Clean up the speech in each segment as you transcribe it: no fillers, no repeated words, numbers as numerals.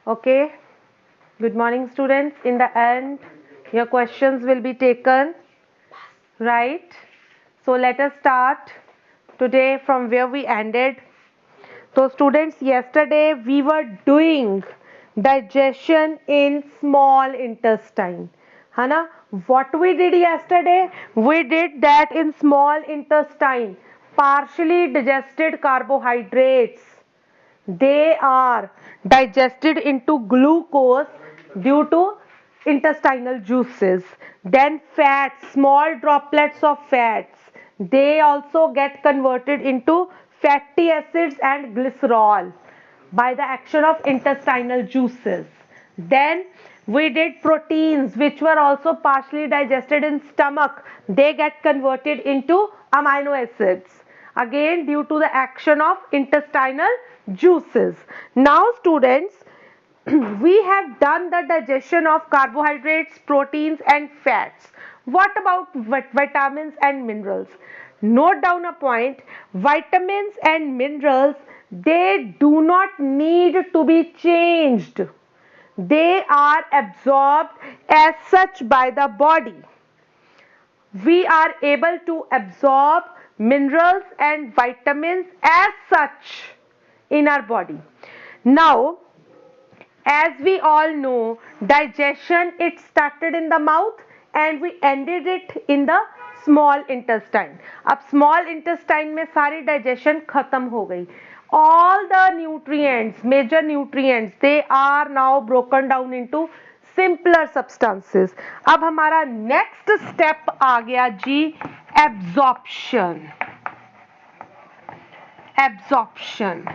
Okay. Good morning, students. In the end, your questions will be taken, right? So let us start today from where we ended. So students, yesterday we were doing digestion in small intestine. Hana, what we did yesterday? We did that in small intestine. Partially digested carbohydrates. They are digested into glucose due to intestinal juices. Then fats, small droplets of fats, they also get converted into fatty acids and glycerol by the action of intestinal juices. Then we did proteins which were also partially digested in stomach. They get converted into amino acids again due to the action of intestinal juices. Now students, we have done the digestion of carbohydrates, proteins and fats. What about vitamins and minerals? Note down a point, vitamins and minerals, they do not need to be changed. They are absorbed as such by the body. We are able to absorb minerals and vitamins as such in our body. Now, as we all know, digestion, it started in the mouth and we ended it in the small intestine. अब small intestine में सारी digestion खत्म हो गई. All the nutrients, major nutrients, they are now broken down into simpler substances. अब हमारा next step आ गया जी, absorption. Absorption,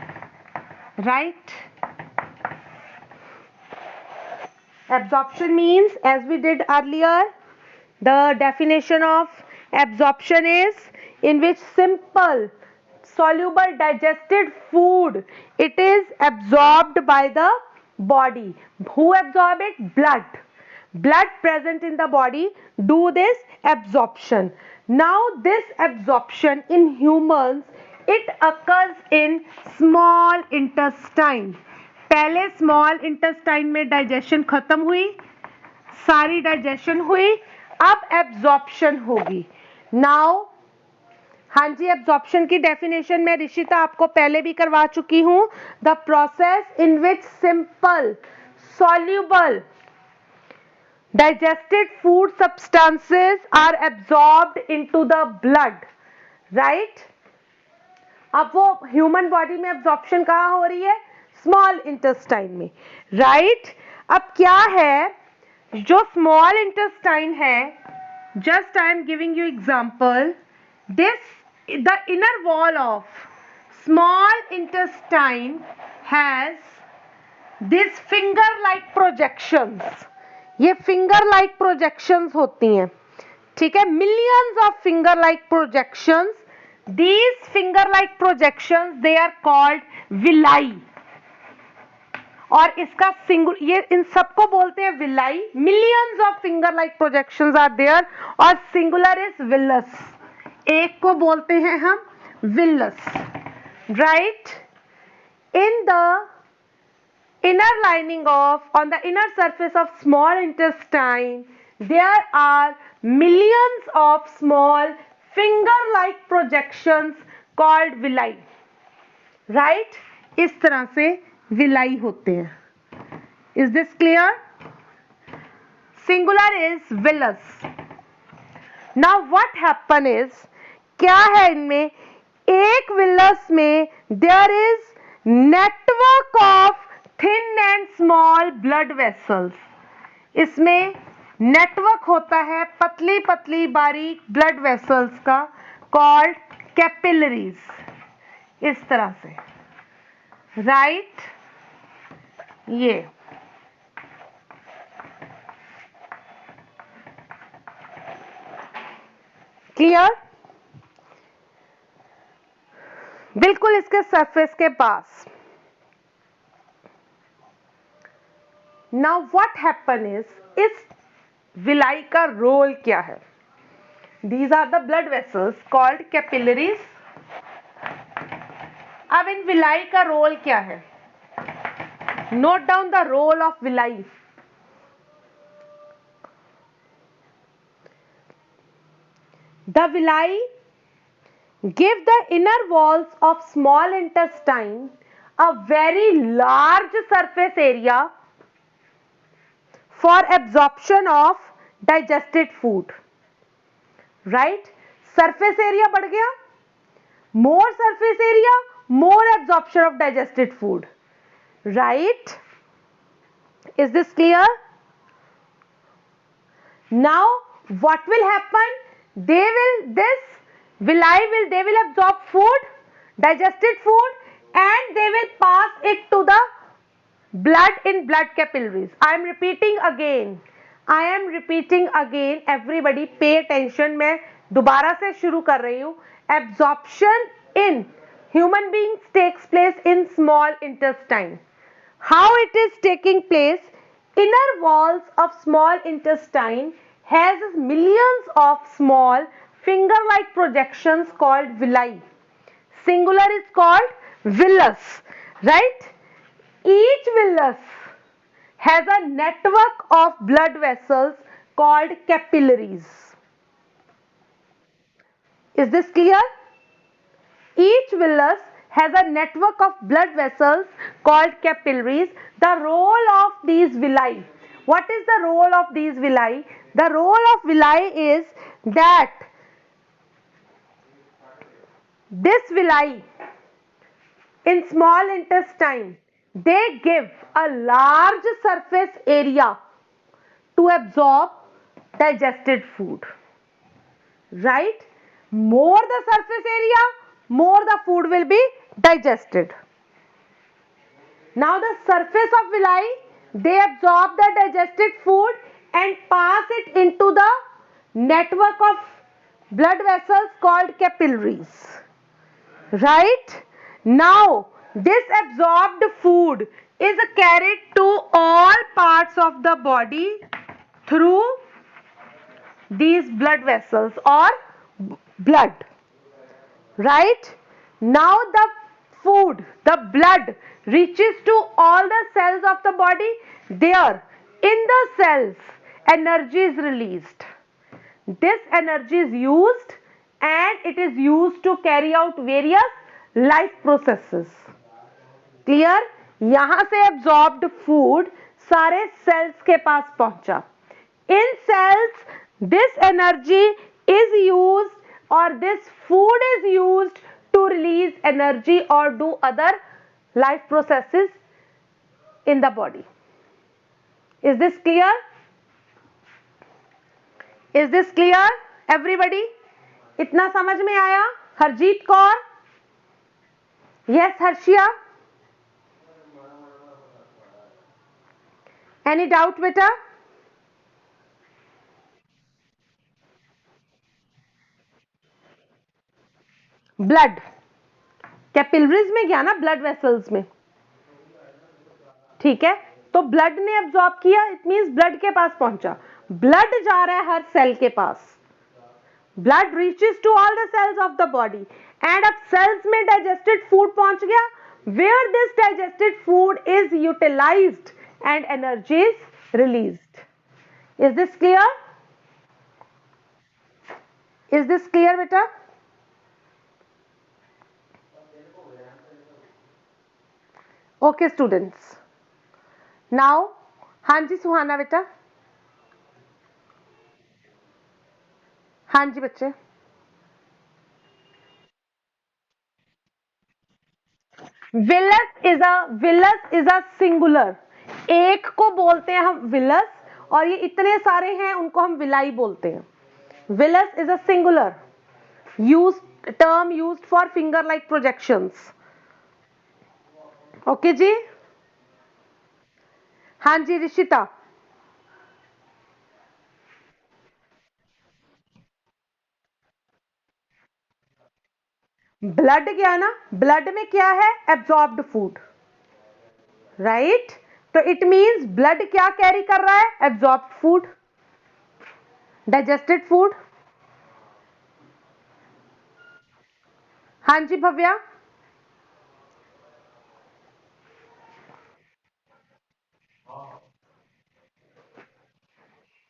right? Absorption means, as we did earlier, the definition of absorption is in which simple soluble digested food, it is absorbed by the body. Who absorb it? Blood present in the body do this absorption. Now this absorption in humans, it occurs in small intestine. पहले small intestine में digestion खत्म हुई, सारी digestion हुई, अब absorption होगी. Now हाँ जी, absorption की डेफिनेशन में ऋषिता आपको पहले भी करवा चुकी हूं. The process in which simple soluble digested food substances are absorbed into the blood, right? अब वो ह्यूमन बॉडी में एब्जॉर्प्शन कहाँ हो रही है? स्मॉल इंटेस्टाइन में, राइट? अब क्या है, जो स्मॉल इंटेस्टाइन है, just I am giving you example, this the inner wall of small intestine has this finger like projections. ये फिंगर लाइक प्रोजेक्शंस होती हैं, ठीक है, millions of finger like projections. These finger like projections, they are called villi. और इसका singular, ये इन सबको बोलते हैं villi. Millions of finger like projections are there और सिंगुलर इज villus. एक को बोलते हैं हम villus, right? In the inner lining of, on the inner surface of small intestine, there are millions of small finger like projections called villi, right? इस तरह से villi होते हैं. Is this clear? Singular is villus. Now what happen is, क्या है इनमें, एक villus में there is network of thin and small blood vessels. इसमें नेटवर्क होता है पतली पतली बारीक ब्लड वेसल्स का, कॉल्ड कैपिलरीज. इस तरह से, राइट? ये क्लियर? बिल्कुल इसके सरफेस के पास. नाउ व्हाट हैपन इज, इस विलाई का रोल क्या है? These are the blood vessels called capillaries. अब इन विलाई का रोल क्या है? Note down the role of villi. The villi give the inner walls of small intestine a very large surface area for absorption of digested food. Right? Surface area बढ़ गया, more surface area, more absorption of digested food. Right? Is this clear? Now what will happen? They will absorb food, digested food, and they will pass it to the blood in blood capillaries. I am repeating again. Everybody pay attention. मैं दोबारा से शुरू कर रही हूँ. Absorption in human beings takes place in small intestine. How it is taking place? Inner walls of small intestine has millions of small finger-like projections called villi. Singular is called villus, right? Each villus has a network of blood vessels called capillaries. Is this clear? Each villus has a network of blood vessels called capillaries. The role of these villi. What is the role of these villi? The role of villi is that this villi in small intestine, they give a large surface area to absorb digested food. Right? More the surface area, more the food will be digested. Now the surface of villi, they absorb the digested food and pass it into the network of blood vessels called capillaries. Right? Now this absorbed food is carried to all parts of the body through these blood vessels or blood. Right? Now the food, the blood reaches to all the cells of the body. There in the cells energy is released. This energy is used and it is used to carry out various life processes. Clear? यहाँ से absorbed food सारे cells के पास पहुंचा. In cells this energy is used or this food is used to release energy or do other life processes in the body. Is this clear? Is this clear everybody? इतना समझ में आया? Harjeet Kaur? Yes, हर्षिया? Any doubt बेटा? Blood capillaries में गया ना, blood vessels में. ठीक है, तो ब्लड ने एब्जॉर्ब किया, इट मींस ब्लड के पास पहुंचा. ब्लड जा रहा है हर सेल के पास. Blood reaches to all the cells of the body and अब सेल्स में डाइजेस्टेड फूड पहुंच गया, where this digested food is utilised and energy is released. Is this clear? Is this clear बेटा? ओके स्टूडेंट्स, नाउ हाँ जी सुहाना बेटा. हाँ जी बच्चे. Villus is a singular. एक को बोलते हैं हम विलस और ये इतने सारे हैं उनको हम विलाई बोलते हैं. Villus is a singular term used for finger like projections. Okay जी. हाँ जी ऋषिता. ब्लड गया ना, ब्लड में क्या है? Absorbed food. राइट? तो इट मींस ब्लड क्या कैरी कर रहा है? Absorbed food, digested food. हाँ जी भव्या.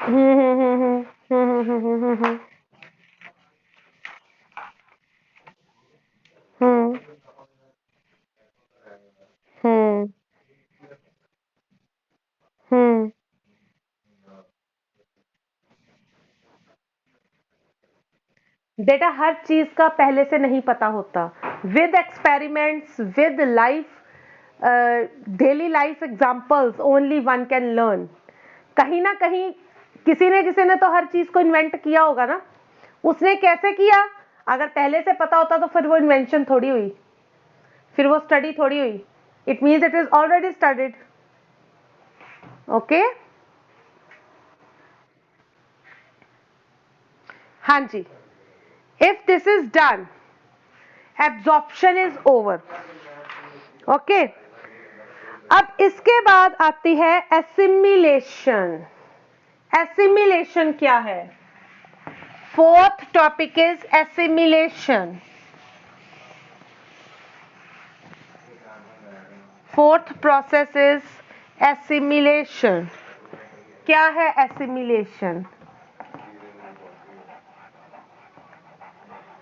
हम्म हम्म हम्म हम्म हम्म हम्म हम्म हम्म हम्म हम्म बेटा हर चीज का पहले से नहीं पता होता. With experiments, with life, daily life examples only one can learn. कहीं ना कहीं किसी ने तो हर चीज को इन्वेंट किया होगा ना. उसने कैसे किया? अगर पहले से पता होता तो फिर वो इन्वेंशन थोड़ी हुई, फिर वो स्टडी थोड़ी हुई. It means it is already studied. Okay. हाँ जी. If this is done, absorption is over. Okay. अब इसके बाद आती है एसिमिलेशन. एसिमिलेशन क्या है? Fourth topic is assimilation. Fourth process is assimilation. क्या है एसिमिलेशन?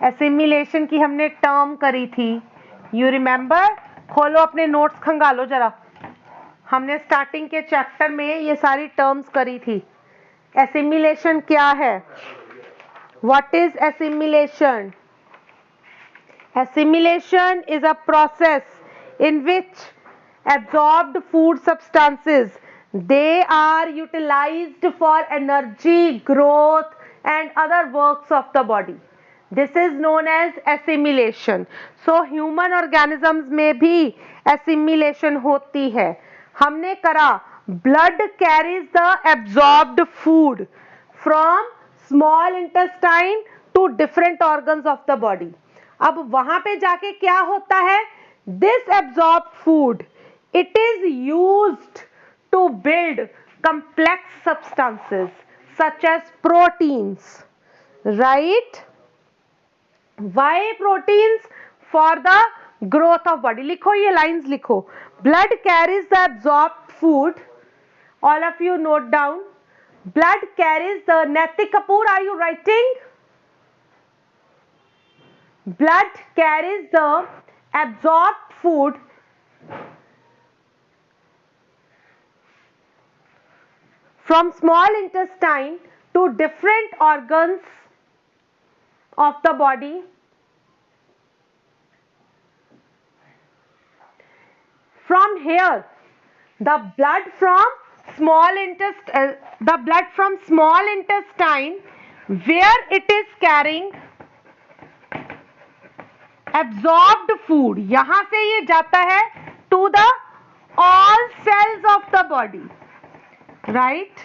एसिमिलेशन की हमने टर्म करी थी. You remember? खोलो अपने नोट्स, खंगालो जरा. हमने स्टार्टिंग के चैप्टर में ये सारी टर्म्स करी थी. एसिमिलेशन क्या है? What is assimilation? Assimilation is a process in which absorbed food substances, they are utilized for energy, growth and other works of the body. This is known as assimilation. So human organisms में भी assimilation होती है. हमने करा blood carries the absorbed food from small intestine to different organs of the body. अब वहां पे जाके क्या होता है? This absorb food, it is used to build complex substances such as proteins. Right? Why proteins? For the growth of body. लिखो ये lines लिखो. Blood carries the absorb food. All of you note down. Blood carries the. Naitik Kapoor, are you writing? Blood carries the absorbed food from small intestine to different organs of the body. From here, the blood from small intestine, where it is carrying absorbed food, यहां से ये जाता है to the all cells of the body. Right?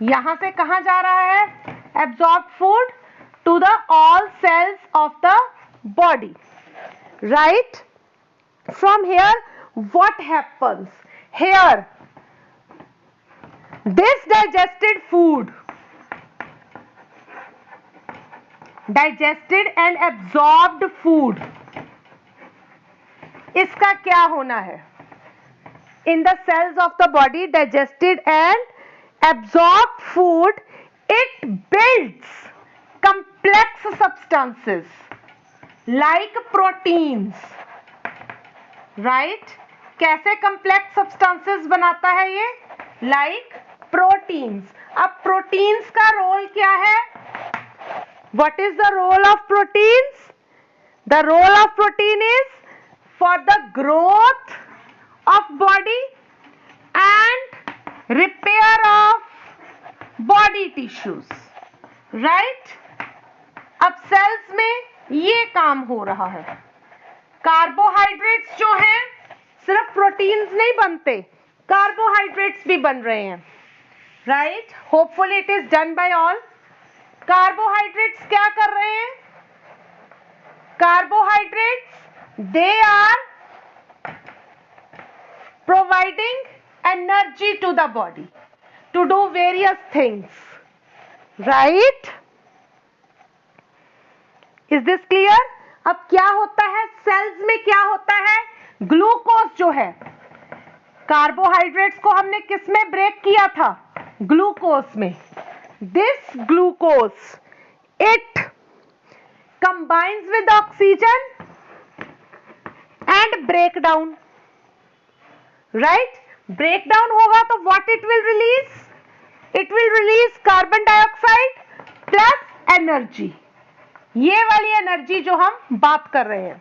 यहां से कहां जा रहा है absorbed food? To the all cells of the body. Right? From here, what happens? Here, this digested food, digested and absorbed food, इसका क्या होना है? In the cells of the body, digested and absorbed food, it builds complex substances like proteins. Right? कैसे complex substances बनाता है ये? Like proteins. अब proteins का रोल क्या है? What is the role of proteins? The role of protein is for the growth of body and repair of body tissues. Right? अब cells में ये काम हो रहा है. कार्बोहाइड्रेट्स जो हैं, सिर्फ प्रोटीन्स नहीं बनते, कार्बोहाइड्रेट्स भी बन रहे हैं. Right? Hopefully it is done by all. Carbohydrates क्या कर रहे हैं? Carbohydrates, they are providing energy to the body to do various things. Right? Is this clear? अब क्या होता है सेल्स में? क्या होता है? ग्लूकोज जो है, कार्बोहाइड्रेट्स को हमने किस में ब्रेक किया था? ग्लूकोज में. this glucose, it combines with oxygen and break down, right? Breakdown होगा तो what it will release? It will release carbon dioxide plus energy. ये वाली एनर्जी जो हम बात कर रहे हैं.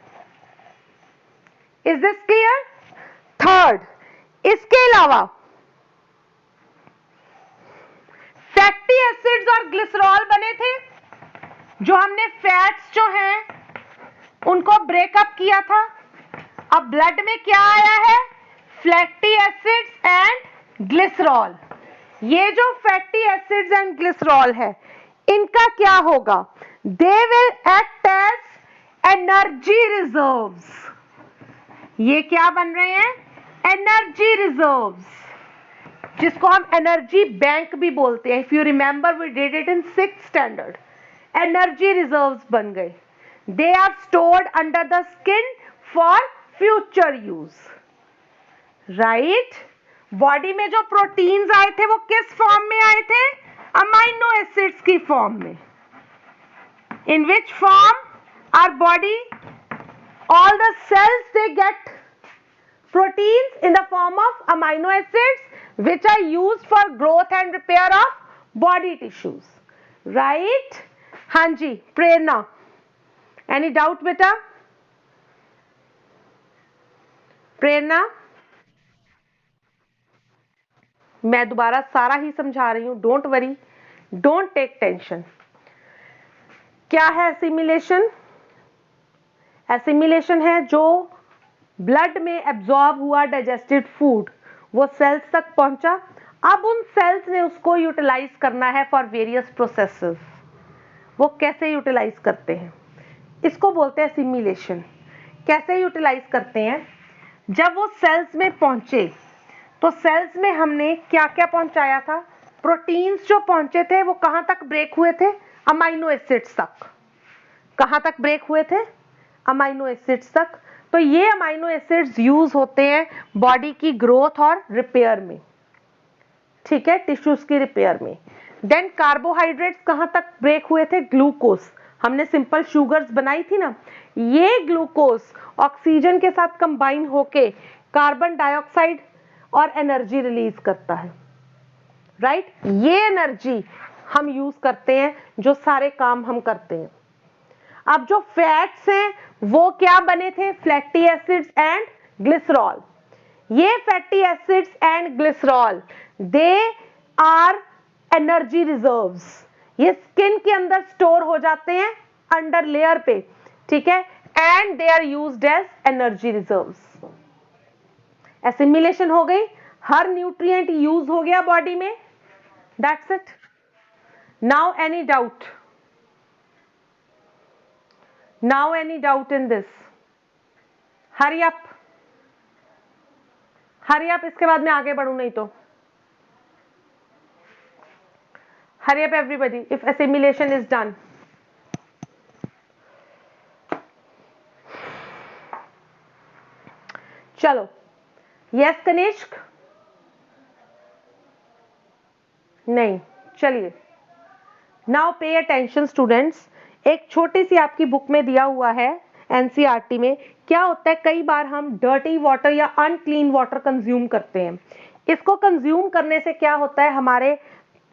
Is this clear? थर्ड, इसके अलावा फैटी एसिड्स और ग्लिसरॉल बने थे, जो हमने फैट्स जो हैं उनको ब्रेकअप किया था. अब ब्लड में क्या आया है? Fatty acids and glycerol. ये जो फैटी एसिड्स एंड ग्लिसरॉल है, इनका क्या होगा? They will act as energy reserves. ये क्या बन रहे हैं? एनर्जी रिजर्व्स, जिसको हम एनर्जी बैंक भी बोलते हैं. If you remember we did it in 6th standard. Energy reserves बन गए. They are stored under the skin for future use, right? Body में जो प्रोटीन्स आए थे वो किस फॉर्म में आए थे? अमाइनो एसिड्स की फॉर्म में. In which form are body, all the cells they get proteins in the form of amino acids which are used for growth and repair of body tissues, right? हाँ जी, प्रेरणा, any doubt बेटा? प्रेरणा, मैं दोबारा सारा ही समझा रही हूं. Don't worry, don't take tension. क्या है एसिमिलेशन? एसिमिलेशन है जो ब्लड में एब्जॉर्ब हुआ डाइजेस्टेड फूड वो सेल्स तक पहुंचा. अब उन सेल्स ने उसको यूटिलाइज करना है फॉर वेरियस प्रोसेसेस. वो कैसे यूटिलाइज करते हैं? इसको बोलते हैं एसिमिलेशन. कैसे यूटिलाइज करते हैं? जब वो सेल्स में पहुंचे तो सेल्स में हमने क्या क्या पहुंचाया था? प्रोटीन्स जो पहुंचे थे वो कहां तक ब्रेक हुए थे? अमाइनो एसिड्स तक. कहां तक ब्रेक हुए थे? अमाइनो एसिड्स तक. तो ये अमाइनो एसिड्स यूज होते हैं बॉडी की ग्रोथ और रिपेयर में, ठीक है, टिश्यूज की रिपेयर में. देन कार्बोहाइड्रेट्स कहां तक ब्रेक हुए थे? ग्लूकोज. हमने सिंपल शुगर्स बनाई थी ना, ये ग्लूकोज ऑक्सीजन के साथ कंबाइन होके कार्बन डाइऑक्साइड और एनर्जी रिलीज करता है, राइट? ये एनर्जी हम यूज करते हैं जो सारे काम हम करते हैं. अब जो फैट्स हैं वो क्या बने थे? Fatty acids and glycerol. ये fatty acids and glycerol they are energy reserves. ये स्किन के अंदर स्टोर हो जाते हैं अंडर लेयर पे, ठीक है, and they are used as energy reserves. Assimilation हो गई, हर न्यूट्रिएंट यूज हो गया बॉडी में. That's it. Now any doubt? Now any doubt in this? Hurry up. Hurry up, इसके बाद मैं आगे बढ़ूं नहीं तो. Hurry up everybody if assimilation is done. चलो. Yes कनिष्क? नहीं. चलिए. Now pay attention students. एक छोटी सी आपकी बुक में दिया हुआ है एनसीईआरटी में. क्या होता है, कई बार हम डर्टी वाटर या अनक्लीन वाटर कंज्यूम करते हैं. इसको कंज्यूम करने से क्या होता है, हमारे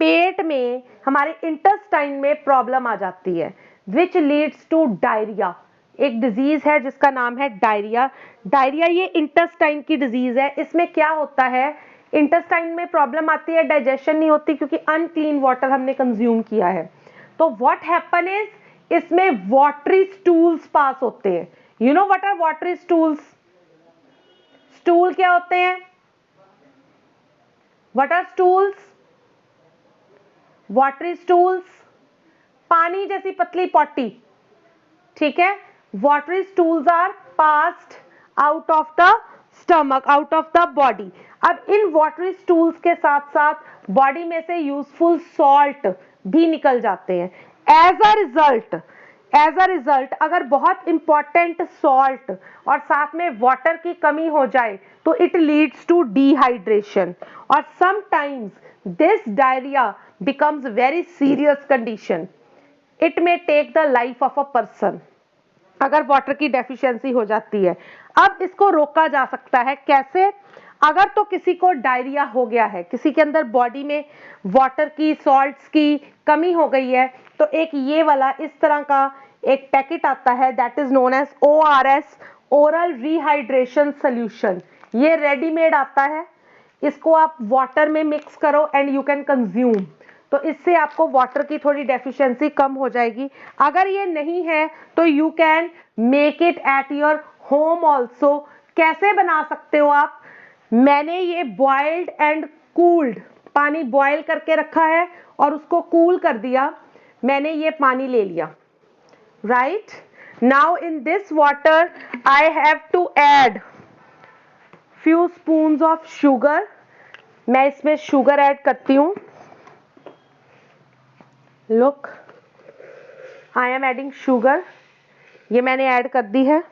पेट में, हमारे इंटेस्टाइन में प्रॉब्लम आ जाती है, विच लीड्स टू डायरिया. एक डिजीज है जिसका नाम है डायरिया. डायरिया ये इंटेस्टाइन की डिजीज है. इसमें क्या होता है, इंटेस्टाइन में प्रॉब्लम आती है, डाइजेशन नहीं होती क्योंकि अनक्लीन वाटर हमने कंज्यूम किया है. तो व्हाट हैपन इज, इसमें वाटरी स्टूल्स पास होते हैं. You know what are watery stools? Stool क्या होते हैं? What are stools? Watery stools, पानी जैसी पतली पॉटी, ठीक है. Watery stools are passed out of the stomach, out of the body. अब इन वाटरी स्टूल्स के साथ साथ बॉडी में से यूजफुल सॉल्ट भी निकल जाते हैं. As a result as a result अगर बहुत इंपॉर्टेंट सॉल्ट और साथ में वाटर की कमी हो जाए तो इट लीड्स टू डिहाइड्रेशन, और sometimes this diarrhoea becomes very serious condition, it may take the life of a person अगर वाटर की डेफिशिएंसी हो जाती है। अब इसको रोका जा सकता है कैसे? अगर तो किसी को डायरिया हो गया है, किसी के अंदर बॉडी में वाटर की, सॉल्ट्स की कमी हो गई है, तो एक ये वाला इस तरह का एक पैकेट आता है, that is known as ORS, oral rehydration solution. ये रेडीमेड आता है, इसको आप वाटर में मिक्स करो एंड यू कैन कंज्यूम, तो इससे आपको वाटर की थोड़ी डेफिशिएंसी कम हो जाएगी। अगर ये नहीं है तो you can make it at your home also. कैसे बना सकते हो आप? मैंने ये बॉइल्ड एंड कूल्ड पानी बॉयल करके रखा है और उसको कूल कर दिया, मैंने ये पानी ले लिया, right. Now in this water I have to add few spoons of sugar. मैं इसमें शुगर ऐड करती हूं। Look, I am adding sugar. ये मैंने ऐड कर दी है,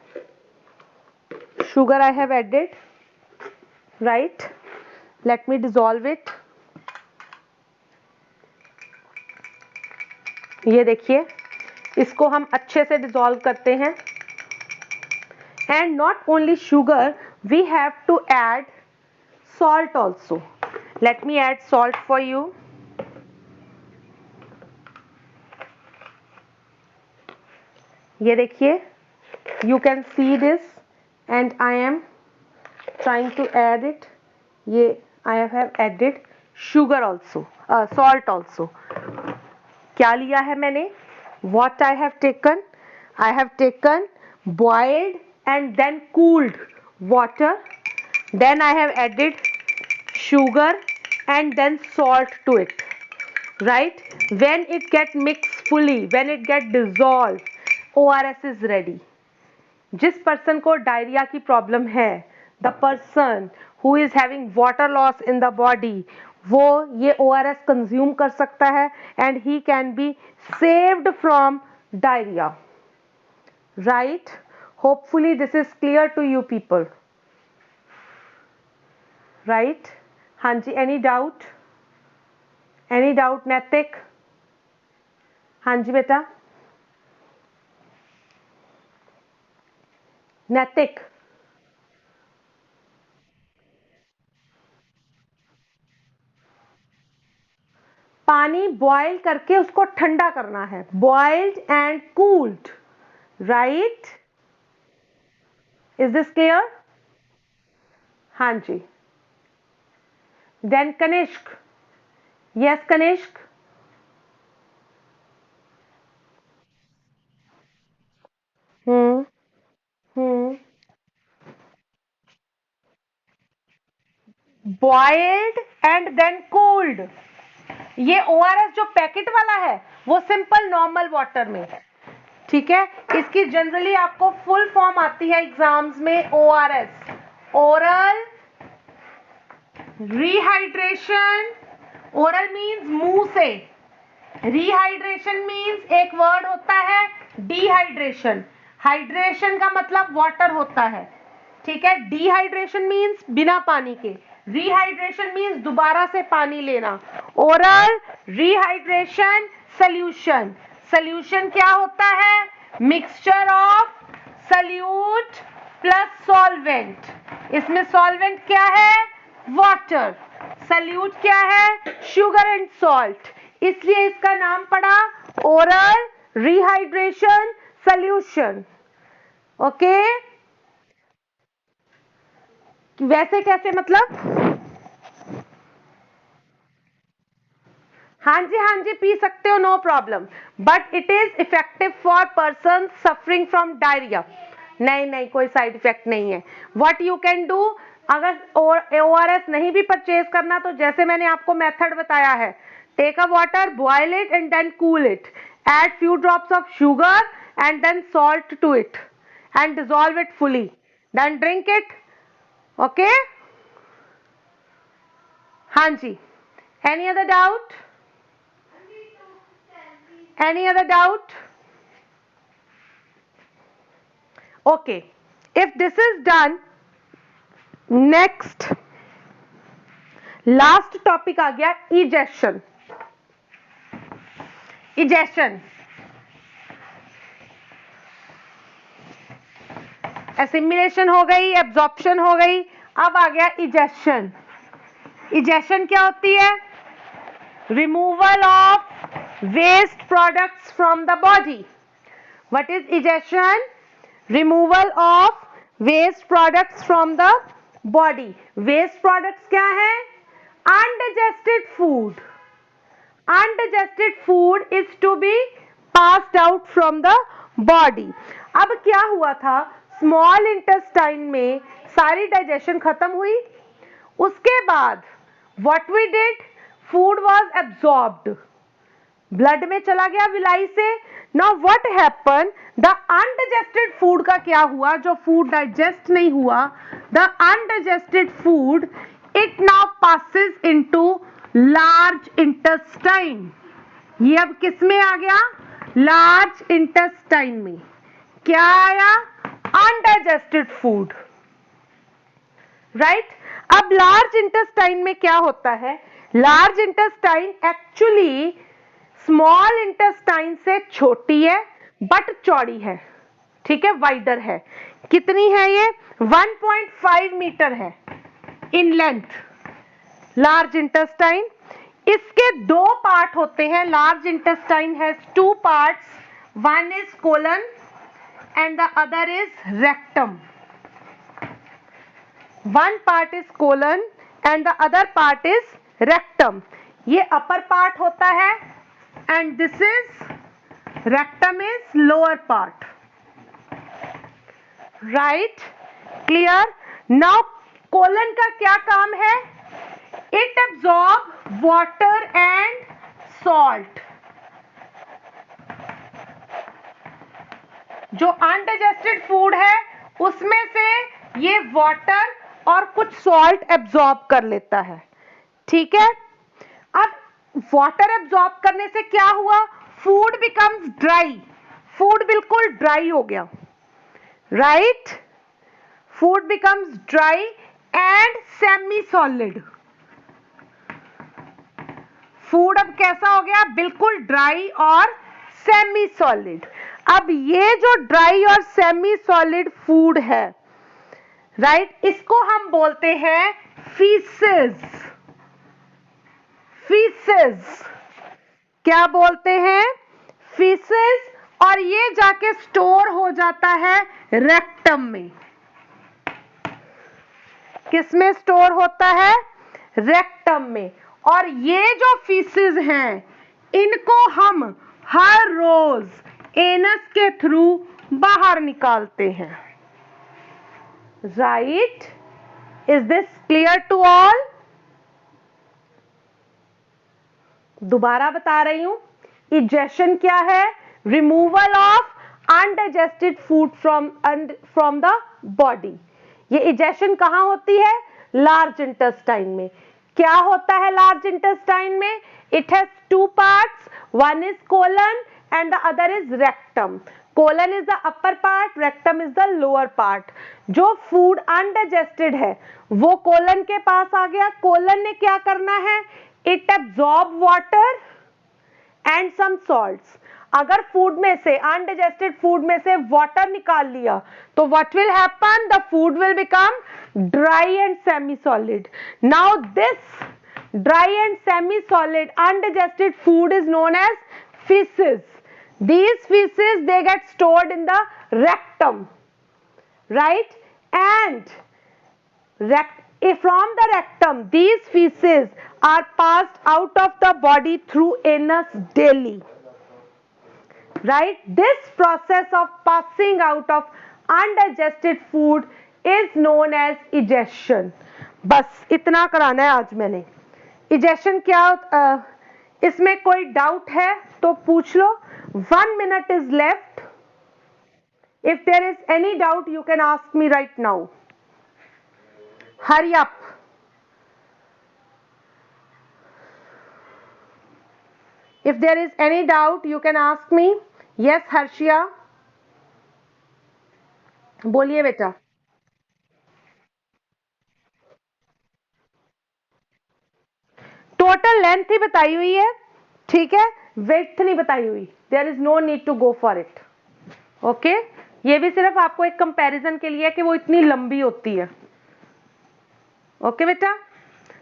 sugar I have added, right. Let me dissolve it. ये देखिए, इसको हम अच्छे से डिसॉल्व करते हैं। And not only sugar, we have to add salt also. Let me add salt for you. ये देखिए, you can see this and I am trying to add it. ये I have added sugar also, salt also. क्या लिया है मैंने? What I have taken? I have taken boiled and then cooled water. Then I have added sugar and then salt to it, right? When it get mixed fully, when it get dissolved, ORS is ready. जिस person को diarrhoea की problem है, the person who is having water loss in the body, वो ये ORS consume कर सकता है and he can be saved from diarrhoea, right. Hopefully this is clear to you people, right. हाँ जी, any doubt? Any doubt Naitik? हाँ जी बेटा, नैतिक। पानी बॉयल करके उसको ठंडा करना है, boiled and cooled, right. Is this clear? हाँ जी। Then Kanishk, yes Kanishk. Hmm hmm boiled and then cooled. ये ORS जो पैकेट वाला है वो सिंपल नॉर्मल वाटर में है, ठीक है। इसकी जनरली आपको फुल फॉर्म आती है एग्जाम्स में, ORS, oral rehydration. Oral means मुंह से, रिहाइड्रेशन मीन्स एक वर्ड होता है डिहाइड्रेशन। हाइड्रेशन का मतलब वाटर होता है, ठीक है। डिहाइड्रेशन मीन्स बिना पानी के, रिहाइड्रेशन मीन्स दोबारा से पानी लेना। Oral rehydration solution. सोल्यूशन क्या होता है? Mixture of solute plus solvent. इसमें सॉल्वेंट क्या है? वाटर। सल्यूट क्या है? Sugar and salt. इसलिए इसका नाम पड़ा ओरल रिहाइड्रेशन सोल्यूशन, ओके। वैसे कैसे मतलब? हाँ जी पी सकते हो, no problem, but it is effective for person suffering from diarrhoea. नहीं नहीं, कोई साइड इफेक्ट नहीं है। व्हाट यू कैन डू, अगर ORS नहीं भी परचेज करना तो जैसे मैंने आपको मेथड बताया है, take a water, boil it and then cool it, add few drops of sugar and then salt to it and dissolve it fully, then drink it, okay। हाँ जी, any other doubt? Any other doubt? Okay, if this is done, next last topic आ गया इजेशन. Egestion, assimilation हो गई, absorption हो गई, अब आ गया इजेशन. इजेशन क्या होती है? Removal of waste products from the body. What is egestion? Removal of waste products from the body. Waste products क्या है? Undigested food. Undigested food is to be passed out from the body. अब क्या हुआ था? Small intestine में सारी digestion खत्म हुई. उसके बाद what we did? Food was absorbed. Blood में चला गया विलाई से. Now what happened? The undigested food का क्या हुआ? जो फूड डाइजेस्ट नहीं हुआ, the undigested food, it now passes into large intestine. ये अब किस में आ गया? लार्ज इंटेस्टाइन में. क्या आया? Undigested food. राइट. अब लार्ज इंटेस्टाइन में क्या होता है? Large intestine actually small intestine से छोटी है बट चौड़ी है. ठीक है, वाइडर है. कितनी है ये? 1.5 मीटर है इन लेंथ. लार्ज इंटेस्टाइन, इसके दो पार्ट होते हैं. Large intestine has two parts. One is colon and the other is rectum. One part is colon and the other part is rectum. ये अपर पार्ट होता है and this is rectum is lower part. Right, clear. Now colon का क्या काम है? It absorb water and salt. जो undigested food है उसमें से ये वाटर और कुछ सॉल्ट एब्जॉर्ब कर लेता है. ठीक है. अब वाटर एब्जॉर्ब करने से क्या हुआ? Food becomes dry. फूड बिल्कुल ड्राई हो गया. Right, food becomes dry and semi solid. Food अब कैसा हो गया? बिल्कुल ड्राई और सेमी सॉलिड. अब ये जो ड्राई और सेमी सॉलिड फूड है, राइट, इसको हम बोलते हैं फीसेस. फीसेस क्या बोलते हैं? फीसेस. और ये जाके स्टोर हो जाता है रेक्टम में. किस में स्टोर होता है? रेक्टम में. और ये जो फीसेस हैं इनको हम हर रोज एनस के थ्रू बाहर निकालते हैं. Right, is this clear to all? दोबारा बता रही हूं. इजेशन क्या है? Removal of undigested food from the body. ये इजेशन कहां होती है? लार्ज इंटेस्टाइन में. क्या होता है लार्ज इंटेस्टाइन में? It has two parts. One is colon and the other is rectum. Colon is the upper part, rectum is the lower part. जो फूड अनडाइजेस्टेड है वो कोलन के पास आ गया. कोलन ने क्या करना है? It absorb water and some salts. अगर फूड में से, अनडाइजेस्टेड फूड में से वाटर निकाल लिया तो what will happen? The food will become dry and semi solid. Now this dry and semi solid undigested food is known as feces. These feces, they get stored in the rectum, right? And from the rectum, these feces are passed out of the body through anus daily. Right? This process of passing out of undigested food is known as egestion. बस इतना कराना है आज मैंने. Egestion क्या? इसमें कोई doubt है तो पूछ लो. 1 minute is left. If there is any doubt, you can ask me right now. Hurry up. If there is any doubt, you can ask me. Yes, Harshia. बोलिए बेटा। टोटल लेंथ ही बताई हुई है, ठीक है, विड्थ नहीं बताई हुई। There is no need to go for it. Okay, ये भी सिर्फ आपको एक कंपैरिजन के लिए है कि वो इतनी लंबी होती है। ओके बेटा।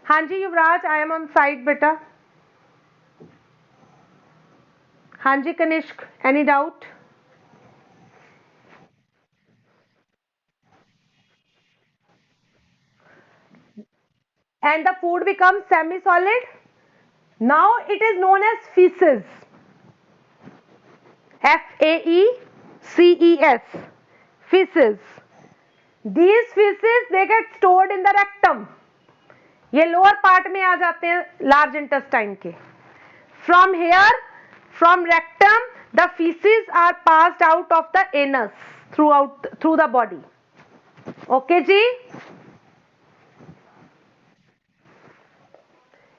हाँ जी Yuvraj, I am on side बेटा। हाँ जी Kanishk, any doubt? And the food becomes semi-solid. Now it is known as feces. F-A-E-C-E-S. Feces. These feces they get stored in the rectum. ये लोअर पार्ट में आ जाते हैं लार्ज इंटेस्टाइन के। From here, from rectum the faeces are passed out of the anus through the body. Okay जी।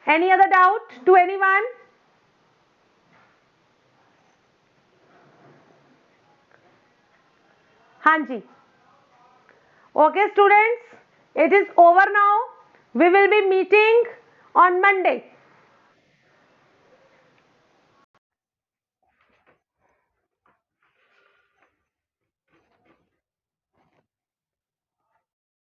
Any other doubt to anyone? हाँ जी। Okay students, it is over now. We will be meeting on Monday.